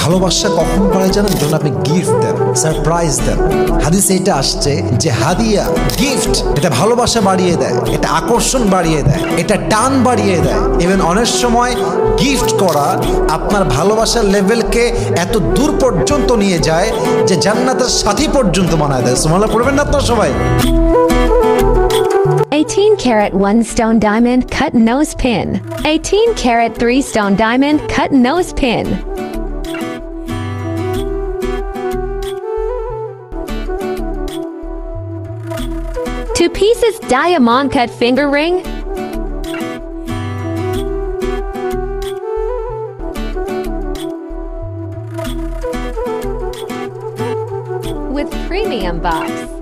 ভালোবাসা কখন বাড়ায় জানেন? যখন আপনি গিফট দেন, সারপ্রাইজ দেন। হাদিসে এটা আসছে যে হাদিয়া, গিফট, এটা ভালোবাসা বাড়িয়ে দেয়, এটা আকর্ষণ বাড়িয়ে দেয়, এটা টান বাড়িয়ে দেয়। ইভেন অনেক সময় গিফট করা আপনার ভালোবাসার লেভেলকে এত দূর পর্যন্ত নিয়ে যায় যে জান্নাতের সাথী পর্যন্ত বানায় দেয়। সুবহানাল্লাহ পড়বেন না আপনারা সবাই? 18 karat 1 stone diamond cut nose pin. 18 karat 3 stone diamond cut nose pin. Two pieces diamond cut finger ring. With premium box.